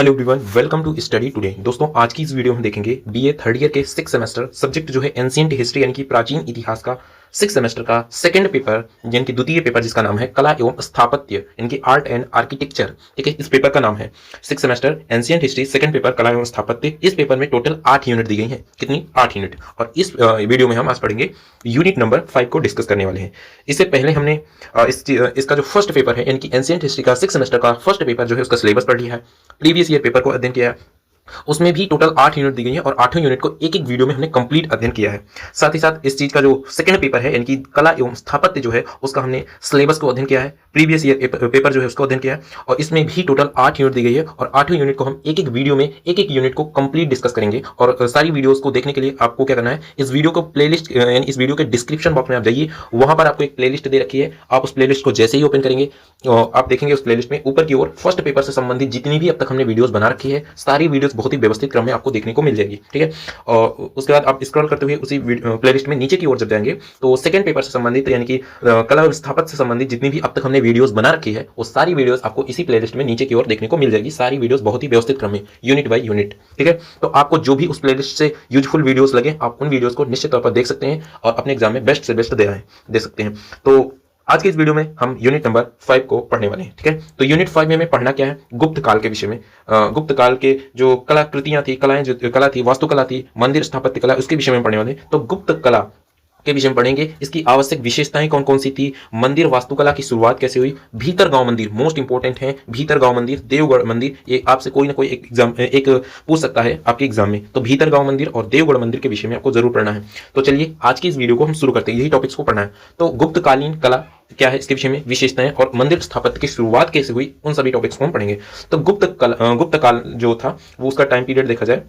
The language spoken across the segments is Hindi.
Hello everyone, welcome to study today. दोस्तों, आज की इस वीडियो में देखेंगे बीए थर्ड ईयर के 6 सेमेस्टर सब्जेक्ट जो है एंशिएंट हिस्ट्री यानी कि प्राचीन इतिहास का 6 सेमेस्टर का सेकंड पेपर यानी कि द्वितीय पेपर जिसका नाम है कला एवं स्थापत्य यानी कि आर्ट एंड आर्किटेक्चर। ठीक है, इस पेपर का नाम है 6 semester ancient history second paper कला एवं स्थापत्य। इस पेपर में टोटल 8 यूनिट दी गई हैं। कितनी? 8 यूनिट। और इस वीडियो में हम आज पढ़ेंगे यूनिट नंबर 5 को डिस्कस करने वाले हैं। इससे पहले हमने इसका जो फर्स्ट पेपर है यानी कि एंशिएंट हिस्ट्री का 6 सेमेस्टर का फर्स्ट पेपर जो है उसका सिलेबस पढ़ लिया है, प्रीवियस ईयर पेपर को अध्ययन किया है। उसमें भी टोटल 8 यूनिट दी गई है और 8 यूनिट को एक एक वीडियो में हमने कंप्लीट अध्ययन किया है। साथ ही साथ इस चीज का जो सेकंड पेपर है यानी कि कला एवं स्थापत्य जो है उसका हमने सिलेबस को अध्ययन किया है, प्रीवियस ईयर पेपर जो है उसको अध्ययन किया है। और इसमें भी टोटल 8 यूनिट दी गई है और 8 यूनिट को हम एक एक वीडियो में एक एक यूनिट को कंप्लीट डिस्कस करेंगे। और सारी वीडियोस को देखने के लिए आपको क्या करना है, इस वीडियो को प्लेलिस्ट यानी इस वीडियो के डिस्क्रिप्शन बॉक्स में आप जाइए, वहां पर आपको एक प्लेलिस्ट दे रखी है। आप उस प्लेलिस्ट को जैसे ही ओपन करेंगे आप देखेंगे उस प्लेलिस्ट में ऊपर की ओर फर्स्ट पेपर से संबंधित जितनी भी अब तक हमने वीडियोस बना रखी है सारी वीडियोस बहुत ही व्यवस्थित क्रम में आपको देखने को मिल जाएगी। ठीक है, और उसके बाद आप स्क्रॉल करते हुए उसी प्लेलिस्ट में नीचे की ओर जब जाएंगे तो सेकंड पेपर से संबंधित यानी कि कला और स्थापत्य से संबंधित जितनी भी अब तक हमने वीडियोस बना रखी है वो सारी वीडियोस आपको इसी प्लेलिस्ट में नीचे की ओर देखने को मिल जाएगी। सारी वीडियोस बहुत ही व्यवस्थित क्रम में यूनिट बाय यूनिट। ठीक है, तो आपको जो भी उस प्लेलिस्ट से यूजफुल वीडियोस लगे आप उन वीडियोस को निश्चित तौर पर देख सकते हैं और अपने एग्जाम में बेस्ट से बेस्ट दे सकते हैं। तो आज के इस वीडियो में हम यूनिट नंबर 5 को पढ़ने वाले हैं। ठीक है, तो यूनिट 5 में हमें पढ़ना क्या है, गुप्त काल के विषय में। गुप्त काल के जो कलाकृतियां थी, कलाएं जो कला थी, वास्तुकला थी, मंदिर स्थापत्य कला, उसके विषय में पढ़ने वाले हैं। तो गुप्त कला के विषय में पढ़ेंगे, इसकी आवश्यक विशेषताएं कौन कौन सी थी, मंदिर वास्तुकला की शुरुआत कैसे हुई, भीतर गांव मंदिर मोस्ट इंपोर्टेंट है, भीतर गांव मंदिर, देवगढ़ मंदिर, ये आपसे कोई ना कोई एक पूछ सकता है आपके एग्जाम में। तो भीतर गांव मंदिर और देवगढ़ मंदिर के विषय में आपको जरूर पढ़ना है। तो चलिए आज की इस वीडियो को हम शुरू करते हैं, यही टॉपिक्स को पढ़ना है। तो गुप्तकालीन कला क्या है, इसके विषय में विशेषताएं और मंदिर स्थापत्य की शुरुआत कैसे हुई, उन सभी टॉपिक्स को हम पढ़ेंगे। तो गुप्त काल जो था वो उसका टाइम पीरियड देखा जाए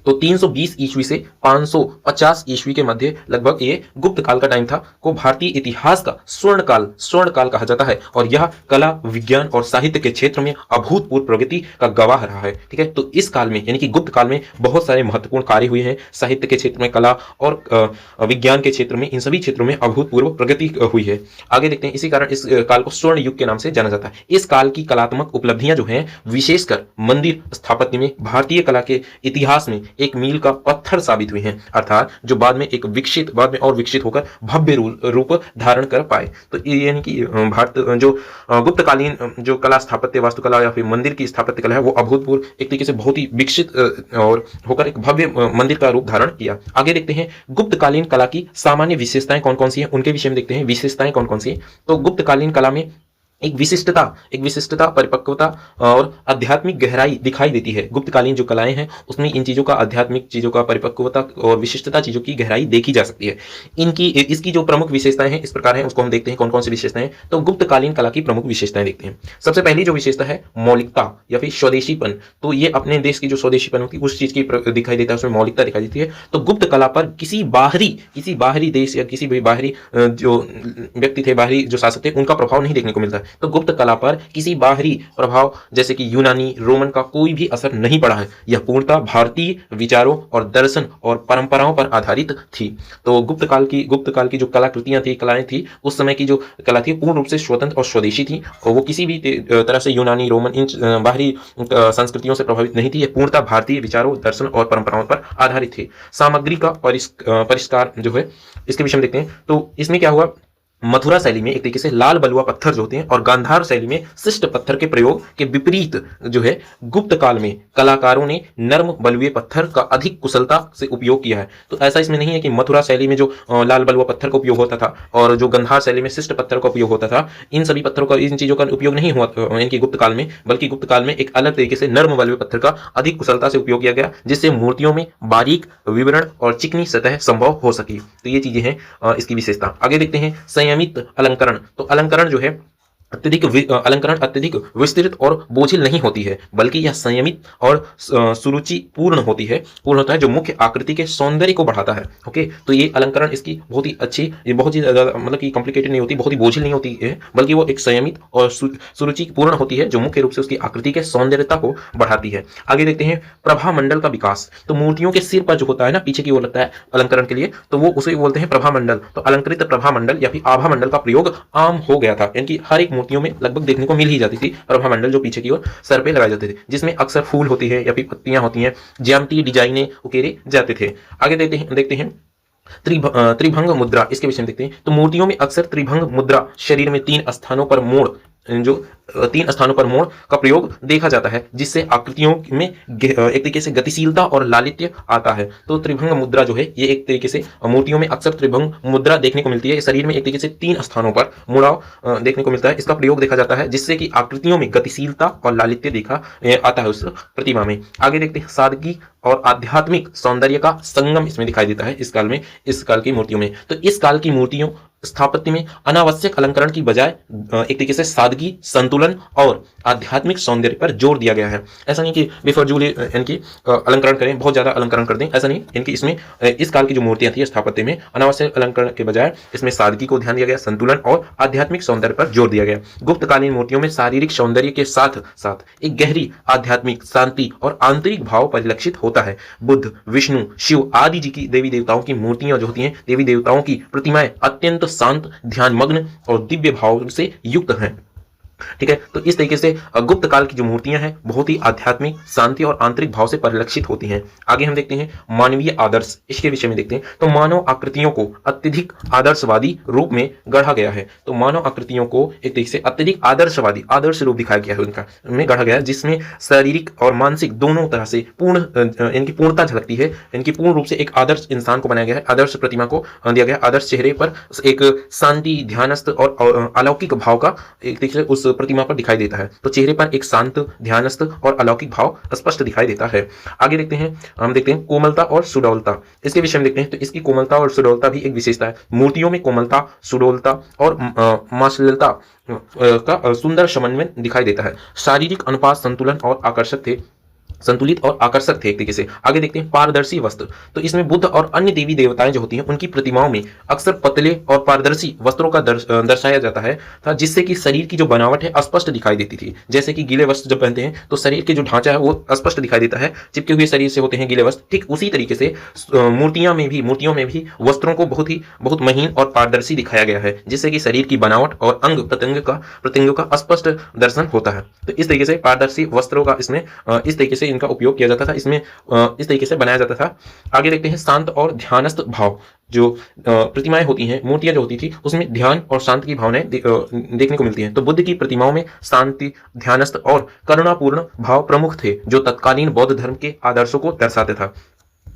तो 320 ईस्वी से 550 ईस्वी के मध्य लगभग ये गुप्त काल का टाइम था, को भारतीय इतिहास का स्वर्ण काल कहा जाता है। और यह कला, विज्ञान और साहित्य के क्षेत्र में अभूतपूर्व प्रगति का गवाह रहा है। ठीक है, तो इस काल में यानी कि गुप्त काल में बहुत सारे महत्वपूर्ण कार्य हुए हैं, साहित्य के क्षेत्र में, कला और विज्ञान के क्षेत्र में, इन सभी क्षेत्रों में अभूतपूर्व प्रगति हुई है। आगे देखते हैं, इसी कारण इस काल को स्वर्ण युग के नाम से जाना जाता है। इस काल की कलात्मक उपलब्धियां जो हैं विशेषकर मंदिर स्थापत्य में भारतीय कला के इतिहास में एक मील का पत्थर साबित हुए हैं, अर्थात जो बाद में और विकसित होकर भव्य रूप धारण कर पाए। तो यानी कि भारत जो गुप्तकालीन जो कला, स्थापत्य, वास्तुकला या फिर मंदिर की स्थापत्य कला है वो अभूतपूर्व एक तरीके से बहुत ही विकसित और होकर एक भव्य मंदिर का रूप धारण किया। आगे देखते हैं गुप्तकालीन कला की सामान्य विशेषताएं कौन कौन सी हैं, उनके विषय में देखते हैं विशेषताएं कौन कौन सी हैं। तो गुप्तकालीन कला में एक विशिष्टता, परिपक्वता और आध्यात्मिक गहराई दिखाई देती है। गुप्तकालीन जो कलाएं हैं उसमें इन चीजों का, आध्यात्मिक चीजों का, परिपक्वता और विशिष्टता चीजों की गहराई देखी जा सकती है। इसकी जो प्रमुख विशेषताएं हैं इस प्रकार हैं, उसको हम देखते हैं कौन कौन सी विशेषताएं हैं। तो गुप्तकालीन कला की प्रमुख विशेषताएं देखते हैं। सबसे पहली जो विशेषता है मौलिकता या फिर स्वदेशीपन। तो ये अपने देश की जो स्वदेशीपन होती है उस चीज की दिखाई देता है, उसमें मौलिकता दिखाई देती है। तो गुप्त कला पर किसी बाहरी देश या किसी भी बाहरी जो व्यक्ति थे, बाहरी जो शासक थे, उनका प्रभाव नहीं देखने को मिलता है। तो गुप्त कला पर किसी बाहरी प्रभाव जैसे कि यूनानी, रोमन का कोई भी असर नहीं पड़ा है। यह पूर्णतः भारतीय विचारों और दर्शन और परंपराओं पर आधारित थी। तो गुप्त काल की जो कलाकृतियां थी, कलाएं थी, उस समय की जो कला थी पूर्ण रूप से स्वतंत्र और स्वदेशी थी और वो किसी भी तरह से यूनानी, रोमन, इन बाहरी संस्कृतियों से प्रभावित नहीं थी। यह पूर्णतः भारतीय विचारों, दर्शन और परंपराओं पर आधारित थी। सामग्री का परिष्कार जो है इसके विषय में देखते हैं। तो इसमें क्या हुआ, मथुरा शैली में एक तरीके से लाल बलुआ पत्थर जो होते हैं और गांधार शैली में शिष्ट पत्थर के प्रयोग के विपरीत जो है गुप्त काल में कलाकारों ने नर्म बलुए पत्थर का अधिक कुशलता से उपयोग किया है। तो ऐसा इसमें नहीं है कि मथुरा शैली में जो लाल बलुआ पत्थर का उपयोग होता था और जो गंधार शैली में शिष्ट पत्थर का उपयोग होता था, इन सभी पत्थरों का, इन चीजों का उपयोग नहीं हुआ इनकी गुप्त काल में, बल्कि गुप्त काल में एक अलग तरीके से नर्म बलुए पत्थर का अधिक कुशलता से उपयोग किया गया, जिससे मूर्तियों में बारीक विवरण और चिकनी सतह संभव हो सकी। तो ये चीजें हैं इसकी विशेषता। आगे देखते हैं संयमित अलंकरण। तो अलंकरण जो है अत्यधिक विस्तृत और बोझिल नहीं होती है, बल्कि यह संयमित और सुरुचिपूर्ण होती है, पूर्ण होता है, जो मुख्य आकृति के सौंदर्य को बढ़ाता है। ओके, तो ये अलंकरण इसकी बहुत ही अच्छी, ये बहुत ही मतलब कि कॉम्प्लिकेटेड नहीं होती, बहुत ही बोझिल नहीं होती है, बल्कि वो एक संयमित और सुरुचिपूर्ण होती है, जो मुख्य रूप से उसकी आकृति के सौंदर्यता को बढ़ाती है। आगे देखते हैं प्रभा मंडल का विकास। तो मूर्तियों के सिर पर जो होता है ना, पीछे की ओर लगता है अलंकरण के लिए, तो वो उसे बोलते हैं प्रभा मंडल। तो अलंकृत प्रभा मंडल या फिर आभा मंडल का प्रयोग आम हो गया था, यानी कि हर एक मूर्तियों में लगभग देखने को मिल ही जाती थी प्रभामंडल, जो पीछे की ओर सर पे लगाए जाते थे, जिसमें अक्सर फूल होती है या फिर पत्तियां होती हैं, ज्यामितीय डिजाइने उकेरे जाते थे। आगे देखते हैं त्रिभंग मुद्रा, इसके विषय में देखते हैं। तो मूर्तियों में अक्सर त्रिभंग मुद्रा, शरीर में 3 स्थानों पर मोड़, जो 3 स्थानों पर मोड़ का प्रयोग देखा जाता है, जिससे आकृतियों में एक तरीके से गतिशीलता और लालित्य आता है। तो त्रिभंग मुद्रा जो है ये एक तरीके से मूर्तियों में अक्सर त्रिभंग मुद्रा देखने को मिलती है। शरीर में एक तरीके से 3 स्थानों पर मुड़ाव देखने को मिलता है, इसका प्रयोग देखा जाता है, जिससे कि आकृतियों में गतिशीलता और लालित्य देखा आता है उस प्रतिमा में। आगे देखते हैं सादगी और आध्यात्मिक सौंदर्य का संगम इसमें दिखाई देता है इस काल की मूर्तियों में। तो इस काल की मूर्तियों स्थापत्य में अनावश्यक अलंकरण की बजाय एक तरीके से सादगी, संतुलन और आध्यात्मिक सौंदर्य पर जोर दिया गया है। ऐसा नहीं कि बेफजूल इनकी अलंकरण करें, बहुत ज्यादा अलंकरण कर दें, ऐसा नहीं। इनकी इसमें इस काल की जो मूर्तियां थी स्थापत्य में अनावश्यक अलंकरण के बजाय इसमें सादगी को ध्यान दिया गया, संतुलन और आध्यात्मिक सौंदर्य पर जोर दिया गया। गुप्तकालीन मूर्तियों में शारीरिक सौंदर्य के साथ साथ एक गहरी आध्यात्मिक शांति और आंतरिक भाव परिलक्षित होता है। बुद्ध, विष्णु, शिव आदि जी की देवी देवताओं की मूर्तियां जो होती हैं, देवी देवताओं की प्रतिमाएं अत्यंत शांत, ध्यानमग्न और दिव्य भाव से युक्त हैं। ठीक है, तो इस तरीके से गुप्त काल की जो मूर्तियां हैं बहुत ही आध्यात्मिक, शांति और आंतरिक भाव से परिलक्षित होती हैं। आगे हम देखते हैं मानवीय आदर्श, इसके विषय में देखते हैं। तो मानव आकृतियों को अत्यधिक आदर्शवादी रूप में गढ़ा गया है। तो मानव आकृतियों को एक तरीके से अत्यधिक आदर्शवादी, आदर्श रूप दिखाया गया है उनका, में गढ़ा गया है, जिसमें शारीरिक और मानसिक दोनों तरह से इनकी पूर्णता झलकती है। इनकी पूर्ण रूप से एक आदर्श इंसान को बनाया गया है, आदर्श प्रतिमा को दिया गया, आदर्श चेहरे पर एक शांति, ध्यानस्थ और अलौकिक भाव का एक तरीके से उस प्रतिमा पर दिखाई देता है। तो चेहरे पर एक शांत, ध्यानस्थ और अलौकिक भाव स्पष्ट दिखाई देता है। आगे देखते हैं, हम देखते हैं कोमलता और सुडौलता, इसके विषय में देखते हैं। तो इसकी कोमलता और सुडौलता भी एक विशेषता है। मूर्तियों में कोमलता, सुडौलता और मांसलता का सुंदर समन्वय दिखाई देता है। शारीरिक अनुपात संतुलित और आकर्षक थे एक तरीके से। आगे देखते हैं पारदर्शी वस्त्र। तो इसमें बुद्ध और अन्य देवी देवताएं जो होती हैं उनकी प्रतिमाओं में अक्सर पतले और पारदर्शी वस्त्रों का दर्शाया जाता है था, जिससे कि शरीर की जो बनावट है स्पष्ट दिखाई देती थी। जैसे कि गीले वस्त्र जब पहनते हैं तो शरीर के जो ढांचा है वो स्पष्ट दिखाई देता है, चिपके हुए शरीर से होते हैं गीले वस्त्र। ठीक उसी तरीके से मूर्तियों में भी वस्त्रों को बहुत महीन और पारदर्शी दिखाया गया है, जिससे कि शरीर की बनावट और अंग प्रत्यंगों का स्पष्ट दर्शन होता है। तो इस तरीके से पारदर्शी वस्त्रों का इसमें इस तरीके से इनका उपयोग किया जाता था, इसमें इस तरीके से बनाया जाता था। आगे देखते हैं शांत और ध्यानस्थ भाव। जो प्रतिमाएं होती हैं, मूर्तियां जो होती थी, उसमें ध्यान और शांत की भावनाएं देखने को मिलती हैं। तो बुद्ध की प्रतिमाओं में शांति, ध्यानस्थ और करुणापूर्ण भाव प्रमुख थे, जो तत्कालीन बौद्ध धर्म के आदर्शों को दर्शाते था।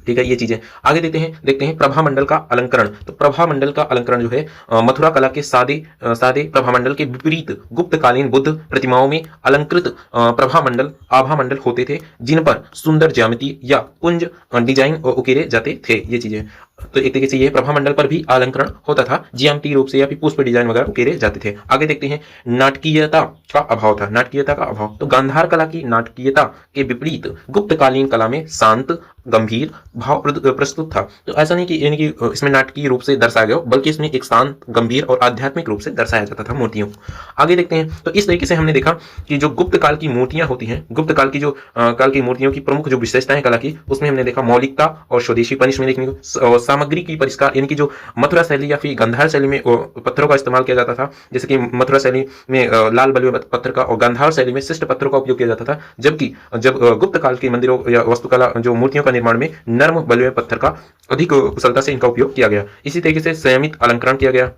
ठीक है, ये चीजें आगे देखते हैं प्रभामंडल का अलंकरण। तो प्रभामंडल का अलंकरण जो है मथुरा कला के सादे प्रभामंडल के विपरीत गुप्तकालीन बुद्ध प्रतिमाओं में अलंकृत आभामंडल होते थे, जिन पर सुंदर ज्यामिति या कुंज डिजाइन उकेरे जाते थे। ये चीजें तो एक तरीके से ये प्रभामंडल पर भी अलंकरण होता था, ज्यामितीय रूप से या फिर पुष्प डिजाइन वगैरह उकेरे जाते थे। आगे देखते हैं नाटकीयता का अभाव था। नाटकीयता का अभाव, तो गांधार कला की नाटकीयता के विपरीत गुप्तकालीन कला में शांत, गंभीर भाव प्रस्तुत था। तो ऐसा नहीं कि यानी इसमें नाटकीय रूप से दर्शाया गया, बल्कि इसमें एक शांत, गंभीर और आध्यात्मिक रूप से दर्शाया जाता था मूर्तियों। आगे देखते हैं, तो इस तरीके से हमने देखा कि जो गुप्त काल की मूर्तियां होती हैं, गुप्त काल की जो काल की मूर्तियों की प्रमुख जो विशेषताएं कला की, उसमें हमने देखा मौलिकता और स्वदेशीपन इसमें देखने को, सामग्री की परिष्कार, यानी कि जो मथुरा शैली या फिर गांधार शैली में पत्थरों का इस्तेमाल किया जाता था, जैसे कि मथुरा शैली में लाल बलुए पत्थर का और गांधार शैली में शिष्ट पत्थरों का उपयोग किया जाता था, जबकि जब गुप्त काल के मंदिरों या वास्तुकला जो मूर्तियों का निर्माण में नर्म बलुए पत्थर का अधिक कुशलता से इनका उपयोग किया गया। इसी तरीके से संयमित अलंकरण किया गया।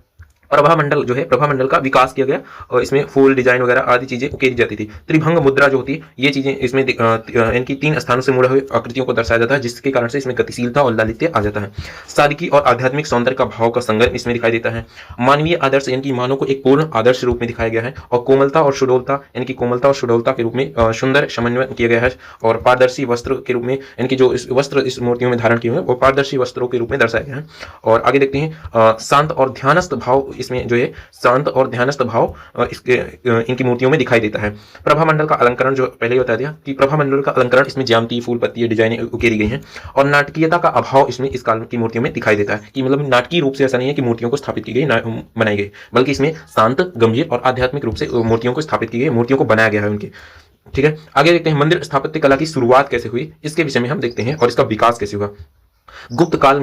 प्रभामंडल जो है, प्रभामंडल का विकास किया गया और इसमें फूल डिजाइन वगैरह आदि चीजें उकेरी जाती थी। त्रिभंग मुद्रा जो होती है, ये चीजें इसमें इनकी 3 स्थानों से मुड़े हुए आकृतियों को दर्शाया जाता है, जिसके कारण से इसमें गतिशीलता और लालित्य आ जाता है। सादगी और आध्यात्मिक सौंदर्य का भाव का संगम इसमें दिखाई देता है। मानवीय आदर्श, इनकी मानव को एक पूर्ण आदर्श रूप में दिखाया गया है, और कोमलता और सुडौलता, इनकी कोमलता और सुडौलता के रूप में सुंदर समन्वय किया गया है। और पारदर्शी वस्त्र के रूप में इनकी जो वस्त्र इस मूर्तियों में धारण किए हुए वो पारदर्शी वस्त्रों के रूप में दर्शाए गए हैं। और आगे देखते हैं शांत और ध्यानस्थ भाव, इसमें जो है शांत और ध्यानस्थ भाव इनकी मूर्तियों में दिखाई देता है। प्रभामंडल का अलंकरण जो पहले ही बता दिया कि प्रभामंडल का अलंकरण इसमें ज्यामिति, फूल पत्ती, डिजाइनें उकेरी गई हैं, और नाटकीयता का अभाव इसमें इस काल की मूर्तियों में दिखाई देता है। कि मतलब नाटकीय रूप से ऐसा नहीं है कि मूर्तियों को स्थापित की गई, बनाई गई, बल्कि इसमें शांत, गंभीर और आध्यात्मिक रूप से मूर्तियों को स्थापित की गई, मूर्तियों को बनाया गया है उनके। ठीक है, आगे देखते हैं मंदिर स्थापत्य कला की शुरुआत कैसे हुई, इसके विषय में हम देखते हैं, और इसका विकास कैसे हुआ। गुप्त काल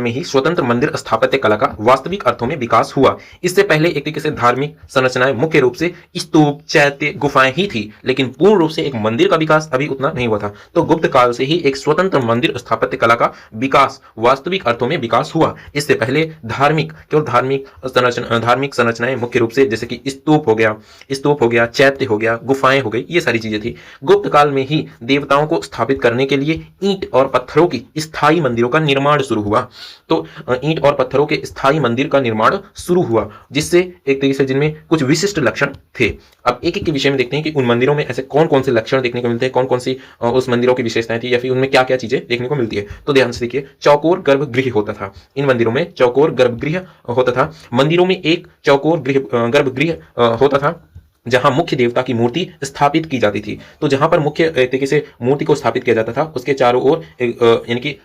में ही स्वतंत्र मंदिर स्थापत्य कला का वास्तविक अर्थों में विकास हुआ। इससे पहले एक तरीके से धार्मिक संरचनाएं मुख्य रूप से स्तूप, चैत्य, गुफाएं ही थी, लेकिन पूर्ण रूप से एक मंदिर का विकास अभी उतना नहीं हुआ था। तो गुप्त काल से ही एक स्वतंत्र मंदिर स्थापत्य कला का विकास वास्तविक अर्थों में विकास हुआ। इससे पहले केवल धार्मिक संरचनाएं मुख्य रूप से, जैसे कि स्तूप हो गया, चैत्य हो गया, गुफाएं हो गई, ये सारी चीजें थी। गुप्त काल में ही देवताओं को स्थापित करने के लिए ईंट और पत्थरों की स्थायी मंदिरों का निर्माण शुरू हुआ। तो ईंट और पत्थरों के स्थायी मंदिर का निर्माण शुरू हुआ, जिससे एक तरीके से जिनमें कुछ विशिष्ट लक्षण थे। अब एक एक के विषय में देखते हैं कि उन मंदिरों में ऐसे कौन कौन से लक्षण देखने को मिलते हैं, कौन कौन सी उस मंदिरों की विशेषताएं थी, या फिर उनमें क्या क्या चीजें देखने को मिलती है। तो ध्यान से देखिए, चौकोर गर्भगृह होता था। इन मंदिरों में चौकोर गर्भगृह होता था। मंदिरों में एक चौकोर गर्भगृह होता था जहां मुख्य देवता की मूर्ति स्थापित की जाती थी। तो जहां पर मुख्य तरीके से मूर्ति को स्थापित किया जाता था, उसके चारों ओर यानी कि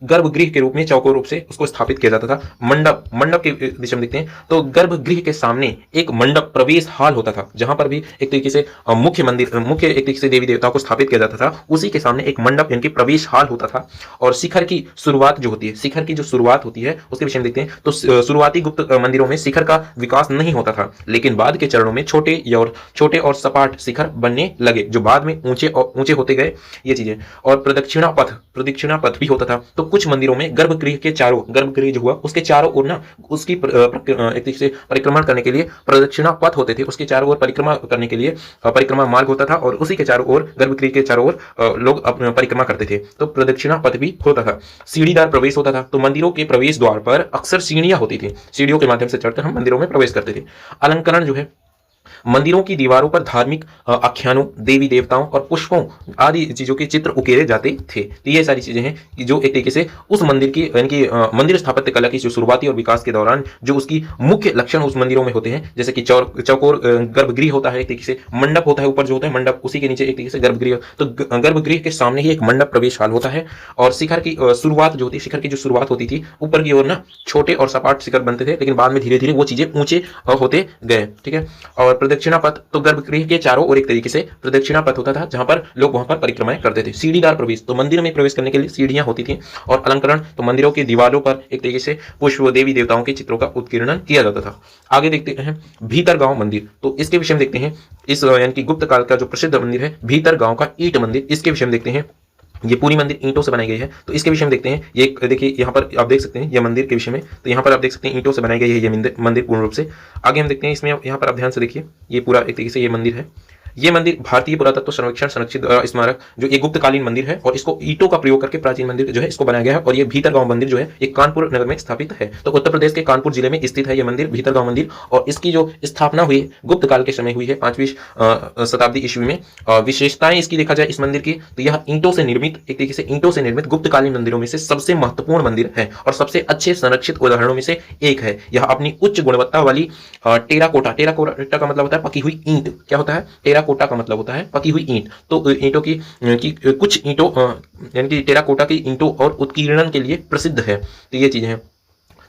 गर्भगृह के रूप में चौकोर रूप से उसको स्थापित किया जाता था। मंडप के दिशा में देखते हैं तो गर्भगृह के सामने एक मंडप प्रवेश हाल होता था, जहां पर भी एक तरीके से मुख्य एक तरीके से देवी देवताओं को स्थापित किया जाता था। उसी के सामने एक मंडप यानी कि प्रवेश हाल होता था। और शिखर की शुरुआत जो होती है उसके विषय में देखते हैं तो शुरुआती गुप्त मंदिरों में शिखर का विकास नहीं होता था, लेकिन बाद के चरणों में छोटे और सपाट शिखर बनने लगे, जो बाद में ऊंचे होते गए, ये चीजें। और प्रदक्षिणा पथ भी होता था। तो कुछ मंदिरों में गर्भगृह जो हुआ उसके चारों ओर ना उसकी एक तरीके से परिक्रमण करने के लिए प्रदक्षिणा पथ होते थे। उसके चारों ओर परिक्रमा करने के लिए परिक्रमा मार्ग होता था, और उसी के चारों ओर, गर्भगृह के चारों ओर लोग अपनी परिक्रमा करते थे। तो प्रदक्षिणा पथ भी होता था। सीढ़ीदार प्रवेश होता था। तो मंदिरों के प्रवेश द्वार पर अक्सर सीढ़ियां होती थी। सीढ़ियों के माध्यम से चढ़कर हम मंदिरों में प्रवेश करते थे। अलंकरण जो है, मंदिरों की दीवारों पर धार्मिक आख्यानों, देवी देवताओं और पुष्पों आदि चीजों के चित्र उकेरे जाते थे। तो ये सारी चीजें हैं कि जो एक तरीके से उस मंदिर की यानी कि मंदिर स्थापत्य कला की जो शुरुआती और विकास के दौरान जो उसकी मुख्य लक्षण उस मंदिरों में होते हैं, जैसे कि चौकोर गर्भगृह होता है, एक तरीके से मंडप होता है, ऊपर जो होता है मंडप, उसी के नीचे एक तरीके से गर्भगृह। तो गर्भगृह के सामने ही एक मंडप प्रवेश हाल होता है। और शिखर की शुरुआत होती थी, ऊपर की ओर ना छोटे और सपाट शिखर बनते थे, लेकिन बाद में धीरे धीरे वो चीजें ऊंचे होते गए। ठीक है। और प्रदक्षिणा पथ, तो गर्भगृह के चारों ओर एक तरीके से प्रदक्षिणा पथ होता था, जहां पर लोग वहां पर परिक्रमाएं करते थे। सीढ़ीदार प्रवेश, तो मंदिर में प्रवेश करने के लिए सीढ़ियां होती थी। और अलंकरण, तो मंदिरों की दीवारों पर एक तरीके से पुष्प, देवी देवताओं के चित्रों का उत्कीर्णन किया जाता था। आगे देखते हैं भीतरगांव मंदिर। तो इसके विषय में देखते हैं, इस यानी कि गुप्त काल का जो प्रसिद्ध मंदिर है भीतरगांव का ईंट मंदिर, इसके विषय में देखते हैं। ये पूरी मंदिर ईंटों से बनाई गई है। तो इसके विषय में देखते हैं। ये देखिए, यहाँ पर आप देख सकते हैं ये मंदिर के विषय में। तो यहाँ पर आप देख सकते हैं ईंटों से बनाई गई है ये मंदिर पूर्ण रूप से। आगे हम देखते हैं इसमें, यहाँ पर आप ध्यान से देखिए, ये पूरा एक तरीके से ये मंदिर है। ये मंदिर भारतीय पुरातत्व सर्वेक्षण संरक्षित स्मारक जो एक गुप्तकालीन मंदिर है, और इसको ईंटों का प्रयोग करके प्राचीन मंदिर जो है इसको बनाया गया है। और ये भीतरगांव मंदिर जो है ये कानपुर नगर में स्थापित है। तो उत्तर प्रदेश के कानपुर जिले में स्थित है ये मंदिर, भीतरगांव मंदिर। और इसकी जो स्थापना हुई गुप्त काल के समय हुई है 5वीं शताब्दी ईस्वी में। विशेषताएं इसकी देखा जाए इस मंदिर की, तो यह ईंटों से निर्मित, एक तरीके से ईंटों से निर्मित गुप्तकालीन मंदिरों में से सबसे महत्वपूर्ण मंदिर है और सबसे अच्छे संरक्षित उदाहरणों में से एक है। यह अपनी उच्च गुणवत्ता वाली टेराकोटा का मतलब होता है पकी हुई ईंट। क्या होता है? टेराकोटा का मतलब होता है पकी हुई ईंट। तो ईंटों की कुछ ईंटों यानी कि टेराकोटा की ईंटों और उत्कीर्णन के लिए प्रसिद्ध है। तो ये चीजें हैं।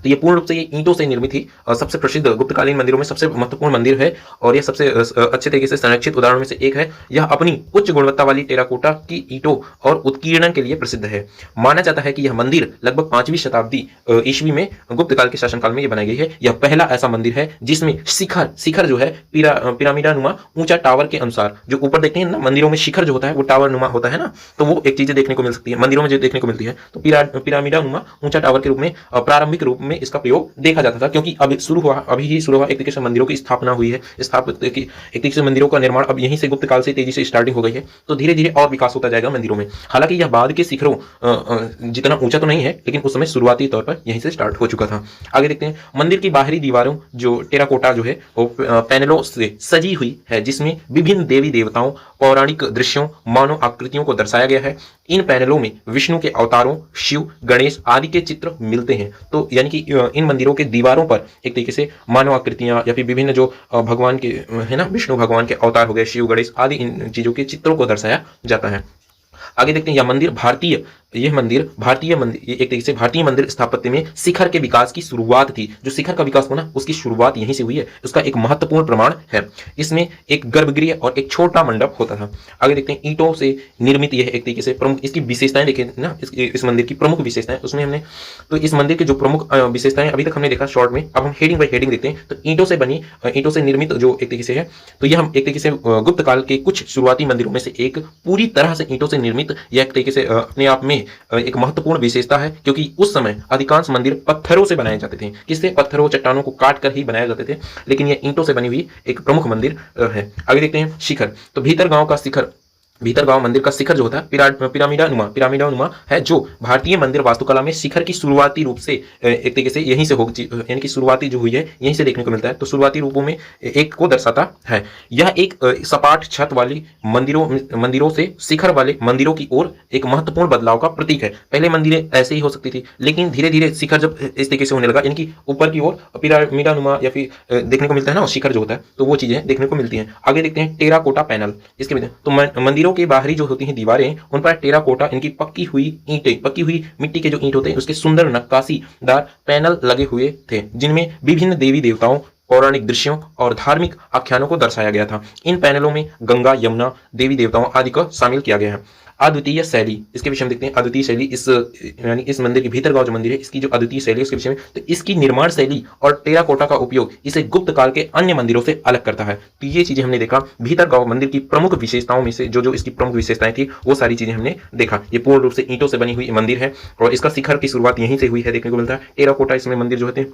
तो ये पूर्ण रूप से ये ईंटों से निर्मित ही सबसे प्रसिद्ध गुप्तकालीन मंदिरों में सबसे महत्वपूर्ण मंदिर है, और यह सबसे अच्छे तरीके से संरक्षित उदाहरणों में से एक है। यह अपनी उच्च गुणवत्ता वाली टेराकोटा की ईंटों और उत्कीर्णन के लिए प्रसिद्ध है। माना जाता है कि यह मंदिर लगभग 5वीं शताब्दी ईस्वी में गुप्त काल के शासनकाल में यह बनाई गई है। यह पहला ऐसा मंदिर है जिसमें शिखर जो है पिरामिडानुमा ऊंचा टावर के अनुसार, जो ऊपर देखते हैं ना मंदिरों में शिखर जो होता है वो टावर नुमा होता है ना, तो वो एक चीजें देखने को मिल सकती है मंदिरों में जो देखने को मिलती है। तो पिरामिडानुमा ऊंचा टावर के रूप में प्रारंभिक रूप में इसका प्रयोग देखा जाता था, क्योंकि अभी ही शुरू हुआ एक तरीके से मंदिरों की स्थापना हुई है। एक तरीके से मंदिरों का निर्माण अब यहीं से गुप्त काल से तेजी से स्टार्टिंग हो गई है। तो धीरे धीरे और विकास होता जाएगा मंदिरों में। हालांकि यह बाद के शिखरों जितना ऊंचा तो नहीं है, लेकिन उस समय शुरुआती तौर पर यहीं से स्टार्ट हो चुका था। आगे देखते हैं, मंदिर की बाहरी दीवारों जो टेराकोटा जो है वो पैनलों से सजी हुई है, जिसमें विभिन्न देवी देवताओं, पौराणिक दृश्यों, मानव आकृतियों को दर्शाया गया है। इन पैनलों में विष्णु के अवतारों, शिव, गणेश आदि के चित्र मिलते हैं। तो यानी कि इन मंदिरों के दीवारों पर एक तरीके से मानव आकृतियां या फिर विभिन्न जो भगवान के है ना, विष्णु भगवान के अवतार हो गए, शिव, गणेश आदि इन चीजों के चित्रों को दर्शाया जाता है। आगे देखते हैं, यह मंदिर भारतीय यह मंदिर भारतीय मंदिर, एक तरीके से भारतीय मंदिर स्थापत्य में शिखर के विकास की शुरुआत थी। जो शिखर का विकास हुआ ना, उसकी शुरुआत यहीं से हुई है। उसका एक महत्वपूर्ण प्रमाण है। इसमें एक गर्भगृह और एक छोटा मंडप होता था। आगे देखते हैं, ईंटों से निर्मित यह एक तरीके से प्रमुख, इसकी विशेषताएं देखें ना, इस मंदिर की प्रमुख विशेषताएं उसमें हमने, तो इस मंदिर के जो प्रमुख विशेषताएं अभी तक हमने देखा शॉर्ट में, अब हम हेडिंग बाय हेडिंग देखते हैं। तो ईंटों से बनी, ईंटों से निर्मित जो एक तरीके से है, तो यह हम एक तरीके से गुप्त काल के कुछ शुरुआती मंदिरों में से एक पूरी तरह से ईंटों से निर्मित, यह एक तरीके से अपने आप में एक महत्वपूर्ण विशेषता है, क्योंकि उस समय अधिकांश मंदिर पत्थरों से बनाए जाते थे। किससे? पत्थरों, चट्टानों को काट कर ही बनाए जाते थे, लेकिन यह ईंटों से बनी हुई एक प्रमुख मंदिर है। आगे देखते हैं शिखर। तो भीतरगांव का शिखर, भीतरगांव मंदिर का शिखर जो होता है पिरामिडानुमा है, जो भारतीय मंदिर वास्तुकला में शिखर की शुरुआती रूप से एक तरीके से यहीं से हो, यानी कि शुरुआती जो हुई है यहीं से देखने को मिलता है। तो शुरुआती रूपों में एक को दर्शाता है। यह एक सपाट छत वाली मंदिरों से शिखर वाले मंदिरों की ओर एक महत्वपूर्ण बदलाव का प्रतीक है। पहले मंदिरें ऐसे ही हो सकती थी, लेकिन धीरे धीरे शिखर जब इस तरीके से होने लगा, यानी कि ऊपर की ओर पिरामिडानुमा या फिर देखने को मिलता है ना शिखर जो होता है, तो वो चीजें देखने को मिलती हैं। आगे देखते हैं टेराकोटा पैनल। इसके बाद तो मंदिरों के बाहरी जो होती हैं दीवारें, उन पर टेराकोटा, इनकी पक्की हुई ईंटें, पक्की हुई मिट्टी के जो ईंट होते हैं, उसके सुंदर नक्काशीदार पैनल लगे हुए थे, जिनमें विभिन्न देवी देवताओं, पौराणिक दृश्यों और धार्मिक आख्यानों को दर्शाया गया था। इन पैनलों में गंगा, यमुना, देवी देवताओं आदि को शामिल किया गया है। अद्वितीय शैली, इसके विषय में देखते हैं। अद्वितीय शैली, इस यानी इस मंदिर के भीतरगांव जो मंदिर है, इसकी जो अद्वितीय शैली है उसके विषय में, तो इसकी निर्माण शैली और टेराकोटा का उपयोग इसे गुप्त काल के अन्य मंदिरों से अलग करता है। तो ये चीजें हमने देखा। भीतरगांव मंदिर की प्रमुख विशेषताओं में से जो इसकी प्रमुख विशेषताएं थी, वो सारी चीजें हमने देखा। ये पूर्ण रूप से ईंटों से बनी हुई मंदिर है और इसका शिखर की शुरुआत यहीं से हुई है, देखने को मिलता है। टेराकोटा, इसमें मंदिर जो होते हैं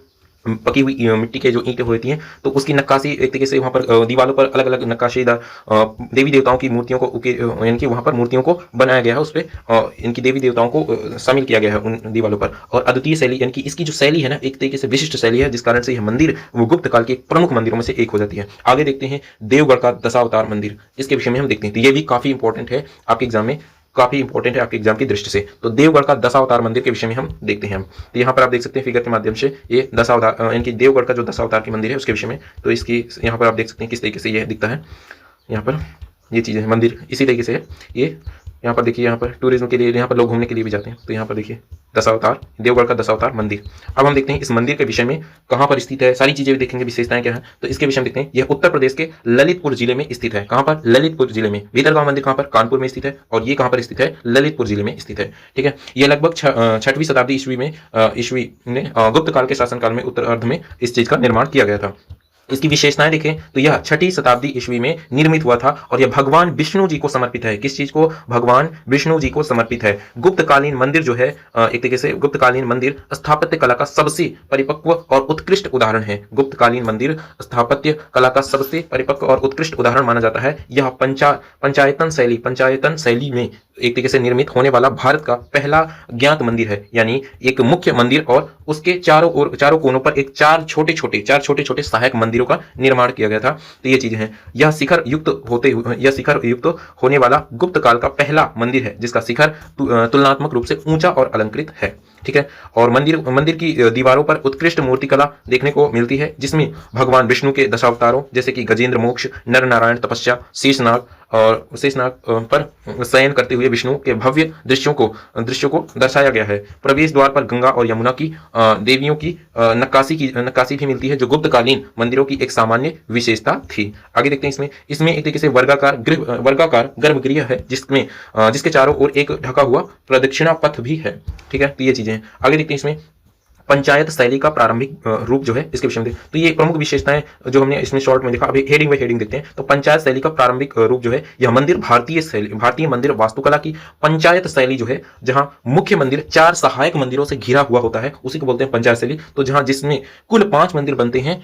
पकी हुई मिट्टी के जो ईंटें होती हैं, तो उसकी नक्काशी एक तरीके से वहाँ पर दीवारों पर अलग अलग नक्काशीदार देवी देवताओं की मूर्तियों को, यानी कि वहाँ पर मूर्तियों को बनाया गया है, उस पर इनकी देवी देवताओं को शामिल किया गया है उन दीवारों पर। और अद्वितीय शैली, यानी कि इसकी जो शैली है ना, एक तरीके से विशिष्ट शैली है, जिस कारण से यह मंदिर वो गुप्त काल के प्रमुख मंदिरों में से एक हो जाती है। आगे देखते हैं देवगढ़ का दशावतार मंदिर। इसके विषय में हम देखते हैं, तो ये भी काफी इंपॉर्टेंट है आपके एग्जाम में, काफी इंपॉर्टेंट है आपके एग्जाम की दृष्टि से। तो देवगढ़ का दशावतार मंदिर के विषय में हम देखते हैं हम। तो यहाँ पर आप देख सकते हैं फिगर के माध्यम से, ये दशावतार, यानी कि देवगढ़ का जो दशावतार की मंदिर है उसके विषय में। तो इसकी यहाँ पर आप देख सकते हैं किस तरीके से यह दिखता है। यहाँ पर ये चीजें हैं, मंदिर इसी तरीके से है। ये यहाँ पर देखिए, यहाँ पर टूरिज्म के लिए, यहाँ पर लोग घूमने के लिए भी जाते हैं। तो यहाँ पर देखिए दशावतार, देवगढ़ का दशावतार मंदिर। अब हम देखते हैं इस मंदिर के विषय में, कहाँ पर स्थित है, सारी चीजें भी देखेंगे, विशेषताएं क्या है। तो इसके विषय में देखते हैं, यह उत्तर प्रदेश के ललितपुर जिले में स्थित है। कहाँ पर? ललितपुर जिले में। भीतरगांव मंदिर कहाँ पर? कानपुर में स्थित है, और ये कहाँ पर स्थित है? ललितपुर जिले में स्थित है। ठीक है, ये लगभग 6वीं शताब्दी ईस्वी में गुप्त काल के शासनकाल में उत्तरार्ध में इस चीज का निर्माण किया गया था। इसकी विशेषताएं देखें तो यह 6वीं शताब्दी ईस्वी में निर्मित हुआ था, और यह भगवान विष्णु जी को समर्पित है। किस चीज को? भगवान विष्णु जी को समर्पित है। गुप्तकालीन मंदिर जो है, एक तरीके से गुप्तकालीन मंदिर स्थापत्य कला का सबसे परिपक्व और उत्कृष्ट उदाहरण है। गुप्तकालीन मंदिर स्थापत्य कला का सबसे परिपक्व और उत्कृष्ट उदाहरण माना जाता है। यह पंचायतन शैली में एक तरीके से निर्मित होने वाला भारत का पहला ज्ञात मंदिर है। यानी एक मुख्य मंदिर और उसके चारों कोनों पर एक चार छोटे छोटे सहायक मंदिरों का निर्माण किया गया था। तो ये चीजें हैं। यह शिखर युक्त होने वाला गुप्त काल का पहला मंदिर है, जिसका शिखर तुलनात्मक रूप से ऊंचा और अलंकृत है। ठीक है, और मंदिर की दीवारों पर उत्कृष्ट मूर्तिकला देखने को मिलती है, जिसमें भगवान विष्णु के दशावतारों जैसे कि गजेंद्र मोक्ष, नर नारायण तपस्या, शेषनाग पर शयन करते हुए विष्णु के भव्य दृश्यों को दर्शाया गया है। प्रवेश द्वार पर गंगा और यमुना की देवियों की नक्काशी भी मिलती है, जो गुप्तकालीन मंदिरों की एक सामान्य विशेषता थी। आगे देखते हैं, इसमें एक तरीके से वर्गाकार गर्भगृह है, जिसके चारों ओर एक ढका हुआ प्रदक्षिणा पथ भी है। ठीक है, तो ये चीजें हैं। आगे देखते हैं, इसमें पंचायत शैली का प्रारंभिक रूप जो है, इसके विषय में देखते हैं। तो ये प्रमुख विशेषताएं जो हमने इसमें शॉर्ट में देखा। अभी हेडिंग बाय हेडिंग देखते हैं। तो पंचायत शैली का प्रारंभिक रूप जो है, यह मंदिर भारतीय मंदिर वास्तुकला की पंचायत शैली जो है, जहां मुख्य मंदिर 4 सहायक मंदिरों से घिरा हुआ होता है, उसी को बोलते हैं पंचायत शैली। तो जहां जिसमें कुल 5 मंदिर बनते हैं,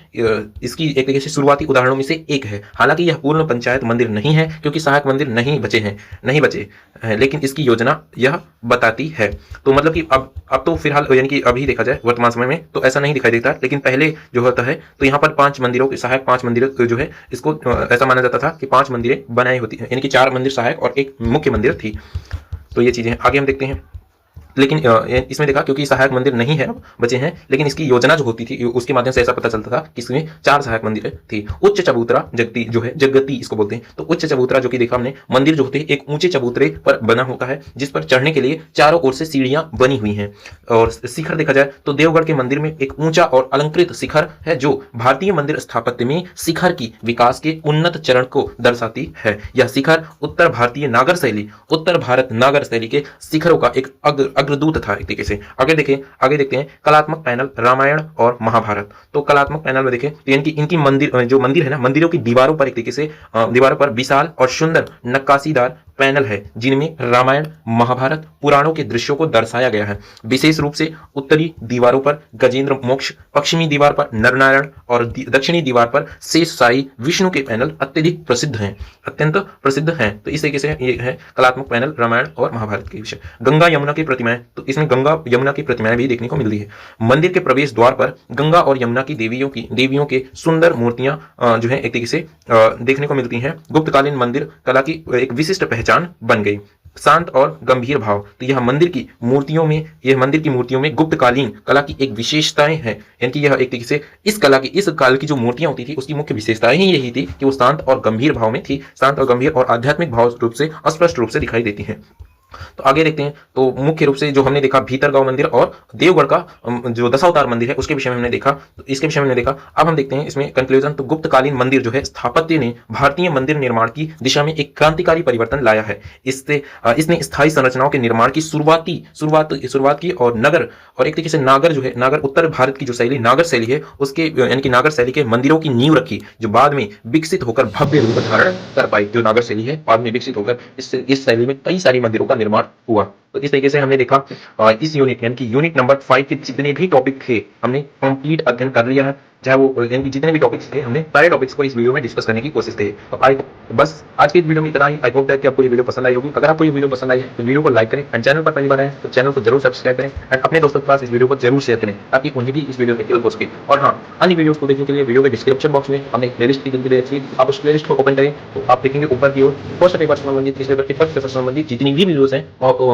इसकी एक तरीके से शुरुआती उदाहरणों में से एक है। हालांकि यह पूर्ण पंचायत मंदिर नहीं है, क्योंकि सहायक मंदिर नहीं बचे हैं, लेकिन इसकी योजना यह बताती है। तो मतलब कि अब तो फिलहाल, यानी कि अभी देखा जाए वर्तमान समय में, तो ऐसा नहीं दिखाई देता, लेकिन पहले जो होता है, तो यहाँ पर 5 मंदिरों के सहायक 5 मंदिर जो है, इसको ऐसा माना जाता था कि 5 मंदिरें बनाई होती है, यानी कि 4 मंदिर सहायक और एक मुख्य मंदिर थी। तो ये चीजें आगे हम देखते हैं। लेकिन इसमें देखा क्योंकि सहायक मंदिर नहीं है, अब बचे हैं, लेकिन इसकी योजना जो होती थी उसके माध्यम से ऐसा पता चलता था कि इसमें 4 सहायक मंदिर थी। उच्च चबूतरा जगती जो है, जगती इसको बोलते हैं। तो उच्च चबूतरा जो कि देखा हमने, मंदिर जो होते हैं एक ऊंचे चबूतरे पर बना होता है जिस पर चढ़ने के लिए चारों ओर से सीढ़ियां बनी हुई हैं। और शिखर देखा जाए तो देवगढ़ के मंदिर में एक ऊंचा और अलंकृत शिखर है जो भारतीय मंदिर स्थापत्य में शिखर की विकास के उन्नत चरण को दर्शाती है। यह शिखर उत्तर भारतीय नागर शैली, उत्तर भारत नागर शैली के शिखरों का एक अग्रदूत था एक तरीके से। आगे देखते हैं कलात्मक पैनल रामायण और महाभारत। तो कलात्मक पैनल में देखें तो इनकी मंदिर जो मंदिर है ना, मंदिरों की दीवारों पर एक तरीके से दीवारों पर विशाल और सुंदर नक्काशीदार पैनल है जिनमें रामायण महाभारत पुराणों के दृश्यों को दर्शाया गया है। विशेष रूप से उत्तरी दीवारों पर गजेंद्र मोक्ष, पश्चिमी दीवार पर नरनारायण और दक्षिणी दीवार पर शेष साई विष्णु के पैनल अत्यधिक प्रसिद्ध हैं, अत्यंत प्रसिद्ध हैं। तो इस तरीके से ये है कलात्मक पैनल रामायण और महाभारत के विषय। गंगा यमुना की प्रतिमाएं, तो इसमें गंगा यमुना की प्रतिमाएं भी देखने को मिलती है। मंदिर के प्रवेश द्वार पर गंगा और यमुना की देवियों के सुंदर मूर्तियां जो है एक तरीके से देखने को मिलती हैं। गुप्तकालीन मंदिर कला की एक विशिष्ट पहचान बन गई। शांत और गंभीर भाव, तो यह मंदिर की मूर्तियों में गुप्तकालीन कला की एक विशेषताएं हैं। यानी कि यह एक तरीके से इस काल की जो मूर्तियां होती थी उसकी मुख्य विशेषताएं ही यही थी कि वो शांत और गंभीर भाव में थी, शांत और गंभीर और आध्यात्मिक भाव रूप से स्पष्ट रूप से दिखाई देती हैं। तो आगे देखते हैं, तो मुख्य रूप से जो हमने देखा भीतरगांव मंदिर और देवगढ़ का जो दशावतार मंदिर है उसके विषय में हमने देखा, तो इसके विषय में हमने देखा। अब हम देखते हैं इसमें कंक्लूजन। तो गुप्तकालीन मंदिर जो है स्थापत्य ने भारतीय मंदिर निर्माण की दिशा में एक क्रांतिकारी परिवर्तन लाया है। इसने स्थायी संरचनाओं के निर्माण की शुरुआत की और एक तरीके से नागर उत्तर भारत की जो शैली नागर शैली है उसके यानी कि नागर शैली के मंदिरों की नींव रखी, जो बाद में विकसित होकर भव्य रूप धारण कर पाई। जो नागर शैली है बाद में विकसित होकर इस शैली में कई सारी मंदिरों का निर्माण हुआ। तो इस तरीके से हमने देखा इस यूनिट यानी कि यूनिट नंबर 5 के जितने भी टॉपिक थे हमने कंप्लीट अध्ययन कर लिया है, चाहे वो यानी कि जितने भी टॉपिक्स थे हमने सारे टॉपिक्स को इस वीडियो में डिस्कस करने की कोशिश की। तो बस आज की इस वीडियो में इतना ही। आई होप दैट कि आपको ये वीडियो पसंद आई होगी। अगर आपको ये वीडियो पसंद आई है तो वीडियो को लाइक करें एंड चैनल पर पहली बार आए तो चैनल को जरूर सब्सक्राइब करें एंड अपने दोस्तों के पास इस वीडियो को जरूर शेयर करें ताकि उन्हें भी इस वीडियो में हेल्प हो सके। और हाँ, अन्य वीडियोस को देखने के लिए वीडियो के डिस्क्रिप्शन बॉक्स में हमने प्लेलिस्ट लिंक दे रखी है, आप उस प्लेलिस्ट को ओपन करें तो आप देखेंगे ऊपर की ओर फर्स्ट पेपर से संबंधित, तीसरे पेपर के फर्स्ट पेपर से संबंधित जितनी भी वीडियोस हैं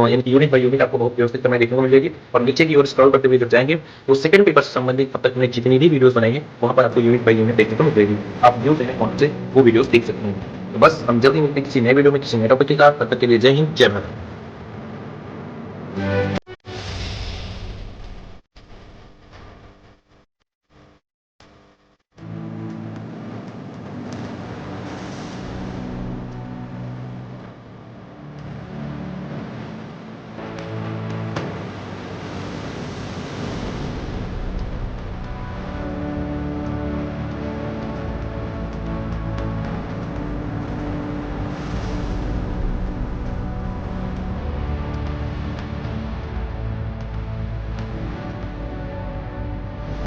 यानी कि यूनिट बाय यूनिट आपको बहुत व्यवस्थित समय देखने को मिल जाएगी। और नीचे की ओर स्क्रॉल करते हुए जब जाएंगे तो सेकंड पेपर से संबंधित अब तक हमने जितनी भी वीडियोस बनाई है वहां पर आपको यूनिट बाय यूनिट देखने को मिलेगी। आप व्यू से कौन से वो वीडियोस देख सकते हैं। तो बस हम जल्दी मिलते हैं किसी नए वीडियो में किसी नए टॉपिक के साथ। तब तक के लिए जय हिंद, जय भारत।